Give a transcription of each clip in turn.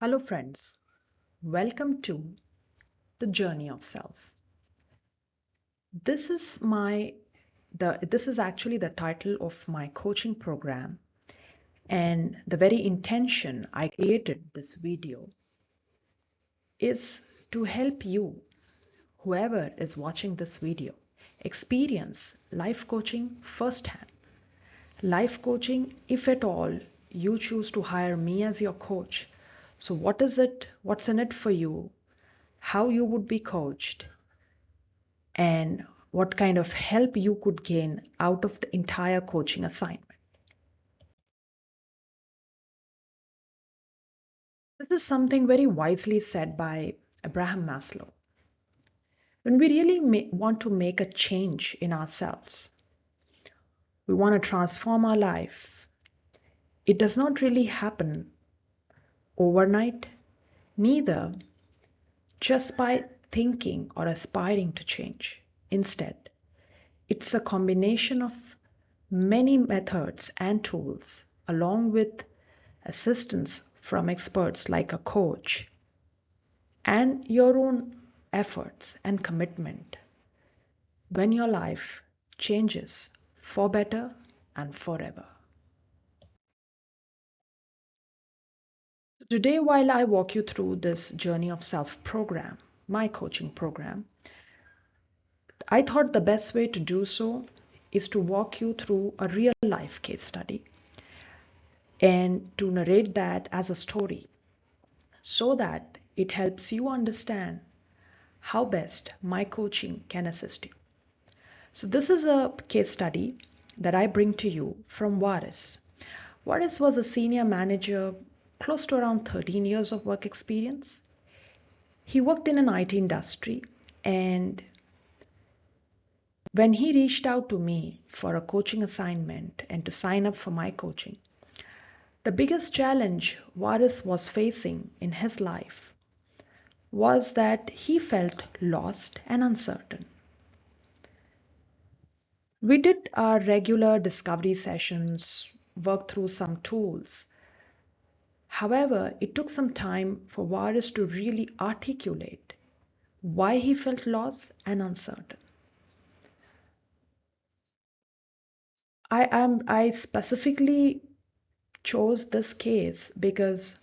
Hello, friends. Welcome to the journey of self. This is this is actually the title of my coaching program, and the very intention I created this video is to help you, whoever is watching this video, experience life coaching firsthand. Life coaching, if at all you choose to hire me as your coach. So, what is it? What's in it for you? How you would be coached? And what kind of help you could gain out of the entire coaching assignment. This is something very wisely said by Abraham Maslow. When we really want to make a change in ourselves, we want to transform our life, it does not really happen overnight, neither just by thinking or aspiring to change. Instead, it's a combination of many methods and tools, along with assistance from experts like a coach, and your own efforts and commitment when your life changes for better and forever. Today, while I walk you through this journey of self program, my coaching program, I thought the best way to do so is to walk you through a real life case study and to narrate that as a story so that it helps you understand how best my coaching can assist you. So, this is a case study that I bring to you from Varis. Varis was a senior manager, close to around 13 years of work experience. He worked in an IT industry, and when he reached out to me for a coaching assignment and to sign up for my coaching, the biggest challenge Varis was facing in his life was that he felt lost and uncertain. We did our regular discovery sessions, worked through some tools. However, it took some time for Varis to really articulate why he felt lost and uncertain. I specifically chose this case because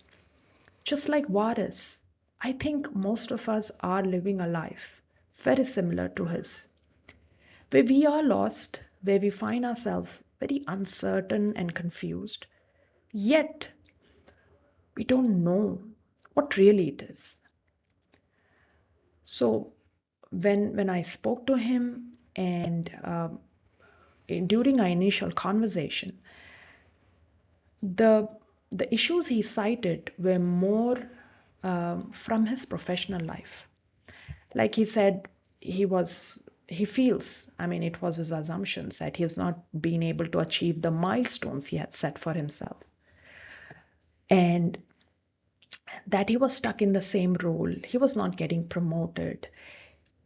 just like Varis, I think most of us are living a life very similar to his, where we are lost, where we find ourselves very uncertain and confused, yet we don't know what really it is. So when I spoke to him and during our initial conversation, the the issues he cited were more from his professional life. Like he said, he feels, I mean, it was his assumptions that he has not been able to achieve the milestones he had set for himself, and that he was stuck in the same role. He was not getting promoted.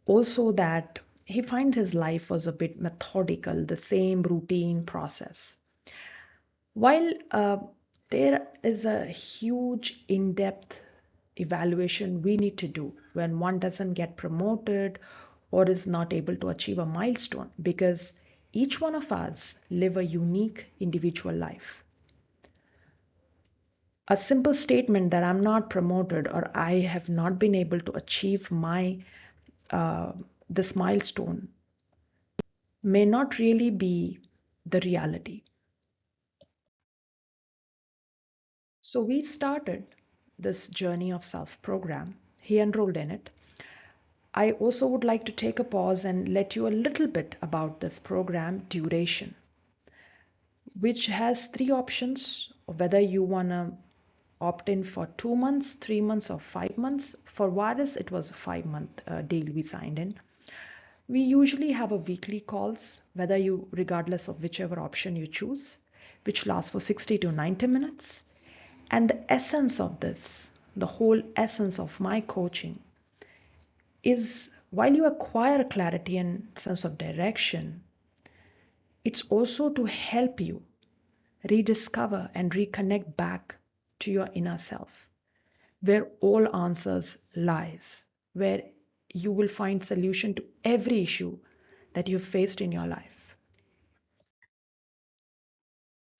Also, that he finds his life was a bit methodical, the same routine process. While there is a huge in-depth evaluation we need to do when one doesn't get promoted or is not able to achieve a milestone, because each one of us live a unique individual life. A simple statement that I'm not promoted or I have not been able to achieve my this milestone may not really be the reality. So we started this journey of self program. He enrolled in it. I also would like to take a pause and let you a little bit about this program duration, which has three options, whether you want to opt in for 2 months, 3 months, or 5 months. For Varis, it was a 5 month deal we signed in. We usually have a weekly calls, whether you, regardless of whichever option you choose, which lasts for 60 to 90 minutes. And the essence of this, the whole essence of my coaching is, while you acquire clarity and sense of direction, it's also to help you rediscover and reconnect back to your inner self. where all answers lies, where you will find solution to every issue that you've faced in your life.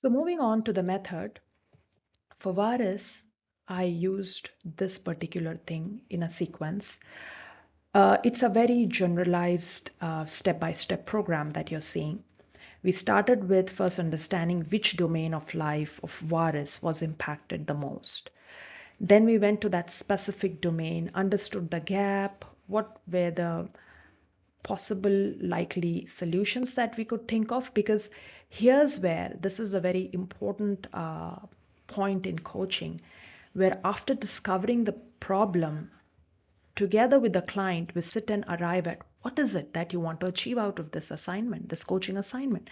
So moving on to the method, for Varis, I used this particular thing in a sequence. It's a very generalized step-by-step program that you're seeing. We started with first understanding which domain of life of Varis was impacted the most. Then we went to that specific domain, understood the gap, what were the possible likely solutions that we could think of, because here's where this is a very important point in coaching, where after discovering the problem together with the client, we sit and arrive at what is it that you want to achieve out of this assignment, this coaching assignment,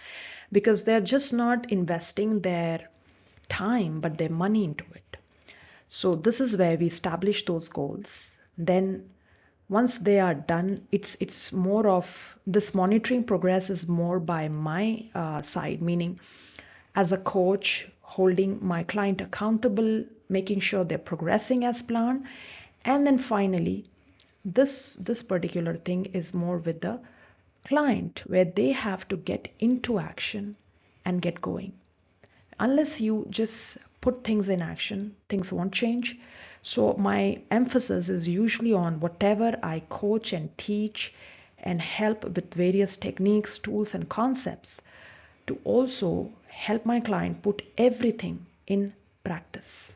because they're just not investing their time but their money into it. So this is where we establish those goals. Then once they are done, it's more of this monitoring progress is more by my side, meaning as a coach holding my client accountable, making sure they're progressing as planned. And then finally, this particular thing is more with the client, where they have to get into action and get going. Unless you just put things in action, things won't change. So my emphasis is usually on whatever I coach and teach and help with various techniques, tools, and concepts to also help my client put everything in practice.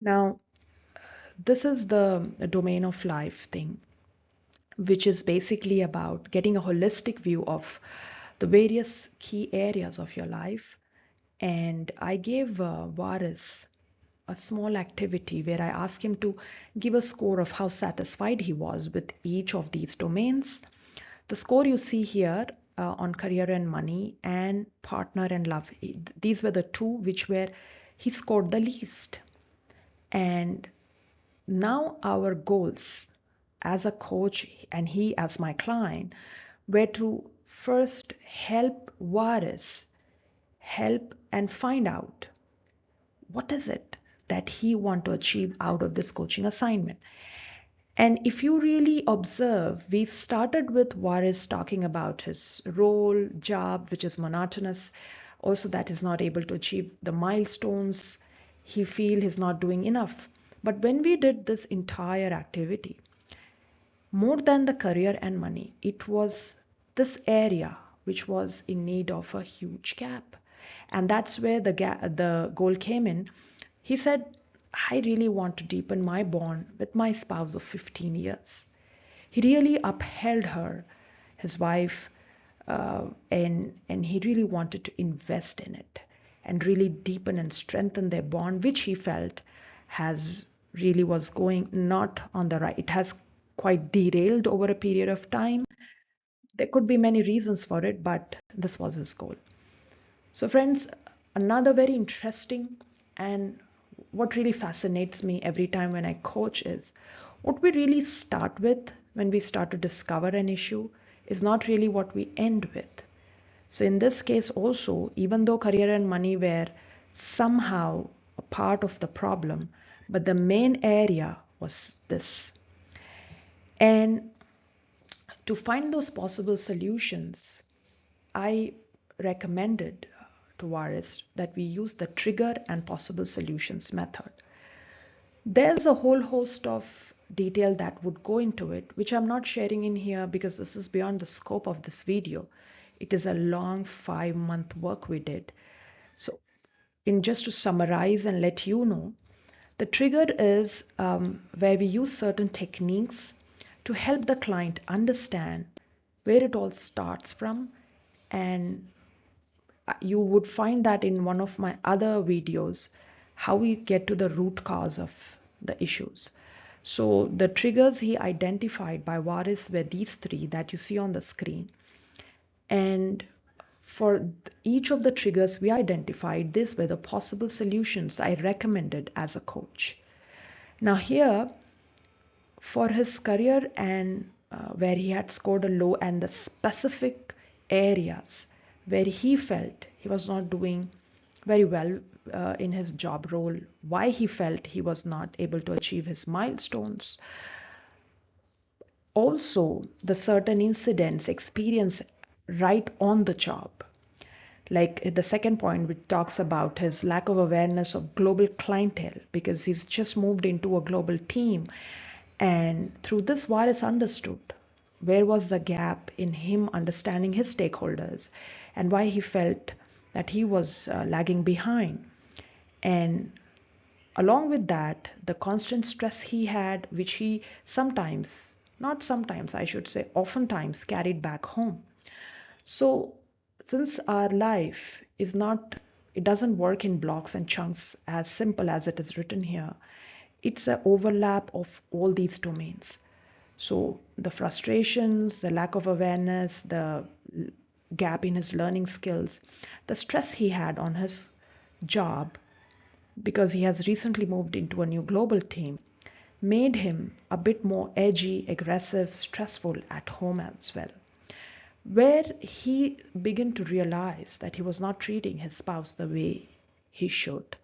Now, this is the domain of life thing, which is basically about getting a holistic view of the various key areas of your life. And I gave Varis a small activity where I asked him to give a score of how satisfied he was with each of these domains. The score you see here on career and money and partner and love, these were the two which were he scored the least. And now our goals as a coach and he as my client were to first help Varis help and find out what is it that he want to achieve out of this coaching assignment. And if you really observe, we started with Varis talking about his role, job, which is monotonous, also that he's not able to achieve the milestones, he feel he's not doing enough. But when we did this entire activity, more than the career and money, it was this area which was in need of a huge gap. And that's where the goal came in. He said, I really want to deepen my bond with my spouse of 15 years. He really upheld her, his wife, and he really wanted to invest in it and really deepen and strengthen their bond, which he felt has really was going not on the right. It has quite derailed over a period of time. There could be many reasons for it, but this was his goal. So, friends, another very interesting and what really fascinates me every time when I coach is what we really start with when we start to discover an issue is not really what we end with. So, in this case, also, even though career and money were somehow a part of the problem, but the main area was this. And to find those possible solutions, I recommended to Varis that we use the trigger and possible solutions method. There's a whole host of detail that would go into it, which I'm not sharing in here because this is beyond the scope of this video. It is a long 5-month work we did. So in just to summarize and let you know, the trigger is where we use certain techniques to help the client understand where it all starts from, and you would find that in one of my other videos how we get to the root cause of the issues. So the triggers he identified by Varis were these three that you see on the screen, and for each of the triggers we identified, these were the possible solutions I recommended as a coach. Now here, for his career and where he had scored a low and the specific areas where he felt he was not doing very well in his job role, why he felt he was not able to achieve his milestones. Also, the certain incidents experienced right on the job. Like the second point, which talks about his lack of awareness of global clientele because he's just moved into a global team. And through this, Varis understood where was the gap in him understanding his stakeholders and why he felt that he was lagging behind. And along with that, the constant stress he had, which he sometimes, not sometimes, I should say, oftentimes carried back home. So, since our life is not, it doesn't work in blocks and chunks as simple as it is written here, it's an overlap of all these domains. So, the frustrations, the lack of awareness, the gap in his learning skills, the stress he had on his job because he has recently moved into a new global team made him a bit more edgy, aggressive, stressful at home as well, where he began to realize that he was not treating his spouse the way he should.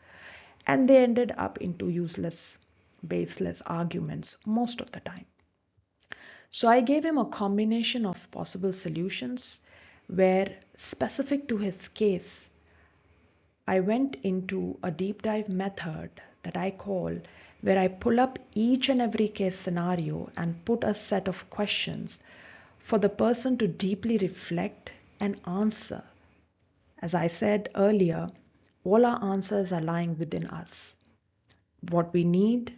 And they ended up into useless, baseless arguments most of the time. So I gave him a combination of possible solutions where, specific to his case, I went into a deep dive method that I call where I pull up each and every case scenario and put a set of questions for the person to deeply reflect and answer. As I said earlier, all our answers are lying within us. What we need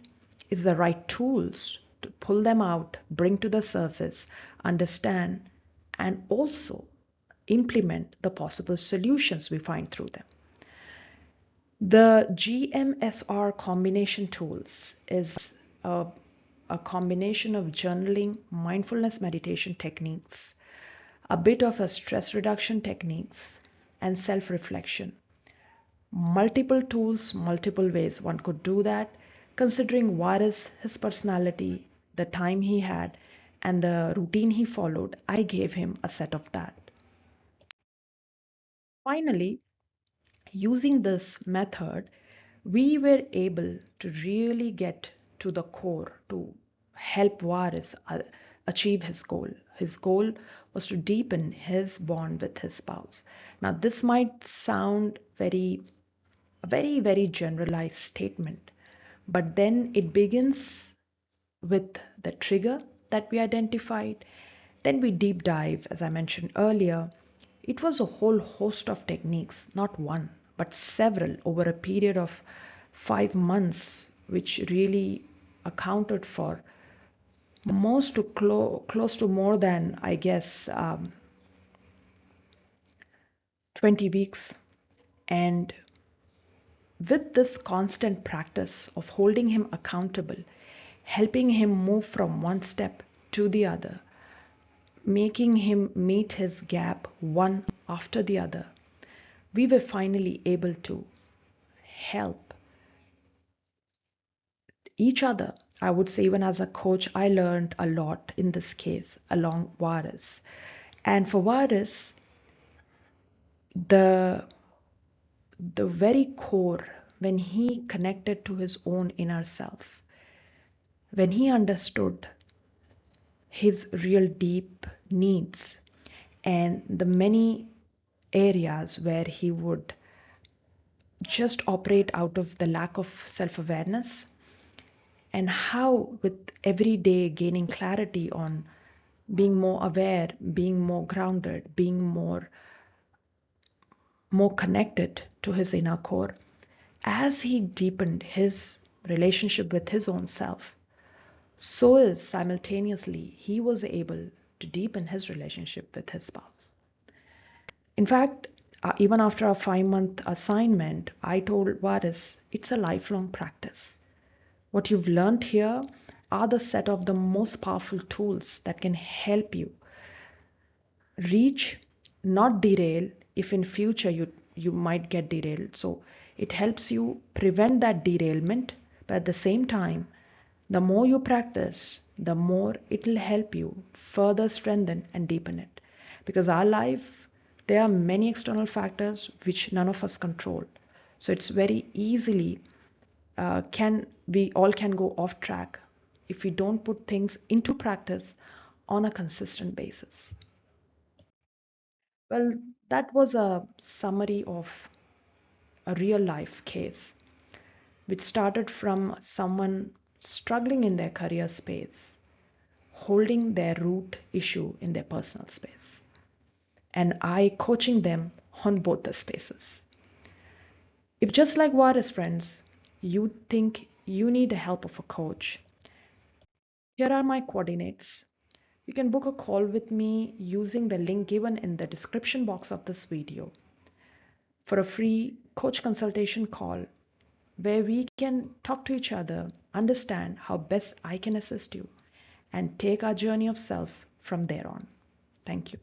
is the right tools to pull them out, bring to the surface, understand, and also implement the possible solutions we find through them. The GMSR combination tools is a, a combination of journaling, mindfulness meditation techniques, a bit of a stress reduction techniques, and self-reflection. Multiple tools, multiple ways one could do that, considering what is his personality, the time he had, and the routine he followed. I gave him a set of that. Finally, using this method, we were able to really get to the core to help Waris achieve his goal. His goal was to deepen his bond with his spouse. Now, this might sound very generalized statement, but then it begins with the trigger that we identified. Then we deep dive, as I mentioned earlier. It was a whole host of techniques, not one, but several over a period of 5 months, which really accounted for most to close to more than, I guess, 20 weeks. And with this constant practice of holding him accountable, helping him move from one step to the other, making him meet his gap one after the other, we were finally able to help each other. I would say, even as a coach, I learned a lot in this case along Varis. And for Varis, the very core, when he connected to his own inner self, when he understood his real deep needs and the many areas where he would just operate out of the lack of self-awareness, and how with every day gaining clarity on being more aware, being more grounded, being more connected to his inner core, as he deepened his relationship with his own self, so is simultaneously he was able to deepen his relationship with his spouse. In fact, even after a 5 month assignment, I told Varis, it's a lifelong practice. What you've learned here are the set of the most powerful tools that can help you reach, not derail, if in future you might get derailed. So it helps you prevent that derailment, but at the same time, the more you practice, the more it will help you further strengthen and deepen it. Because our life, there are many external factors which none of us control. So it's very easily can we all can go off track if we don't put things into practice on a consistent basis. Well, that was a summary of a real life case which started from someone struggling in their career space, holding their root issue in their personal space, and I coaching them on both the spaces. If just like Varus friends, you think you need the help of a coach, here are my coordinates. You can book a call with me using the link given in the description box of this video for a free coach consultation call where we can talk to each other, understand how best I can assist you, and take our journey of self from there on. Thank you.